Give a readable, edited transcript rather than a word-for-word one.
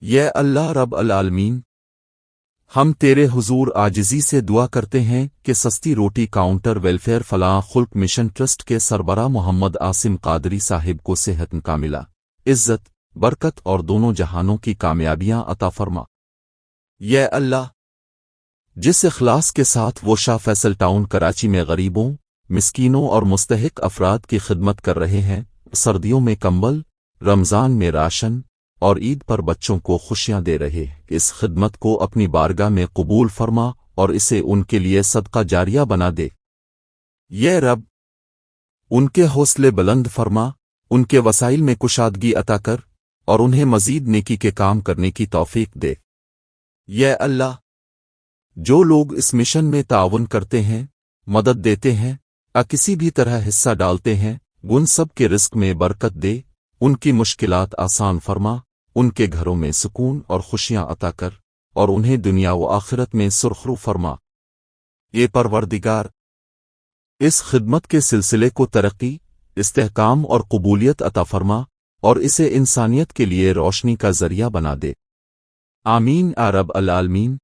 یہ اللہ رب العالمین، ہم تیرے حضور عاجزی سے دعا کرتے ہیں کہ سستی روٹی کاؤنٹر ویلفیئر فلاح خلق مشن ٹرسٹ کے سربراہ محمد عاصم قادری صاحب کو صحت کاملہ، عزت، برکت اور دونوں جہانوں کی کامیابیاں عطا فرما۔ یہ اللہ، جس اخلاص کے ساتھ وہ شاہ فیصل ٹاؤن کراچی میں غریبوں، مسکینوں اور مستحق افراد کی خدمت کر رہے ہیں، سردیوں میں کمبل، رمضان میں راشن اور عید پر بچوں کو خوشیاں دے رہے ہیں، اس خدمت کو اپنی بارگاہ میں قبول فرما اور اسے ان کے لیے صدقہ جاریہ بنا دے۔ یہ رب، ان کے حوصلے بلند فرما، ان کے وسائل میں کشادگی عطا کر اور انہیں مزید نیکی کے کام کرنے کی توفیق دے۔ یہ اللہ، جو لوگ اس مشن میں تعاون کرتے ہیں، مدد دیتے ہیں، کسی بھی طرح حصہ ڈالتے ہیں، ان سب کے رزق میں برکت دے، ان کی مشکلات آسان فرما، ان کے گھروں میں سکون اور خوشیاں عطا کر اور انہیں دنیا و آخرت میں سرخرو فرما۔ اے پروردگار، اس خدمت کے سلسلے کو ترقی، استحکام اور قبولیت عطا فرما اور اسے انسانیت کے لیے روشنی کا ذریعہ بنا دے۔ آمین یا رب العالمین۔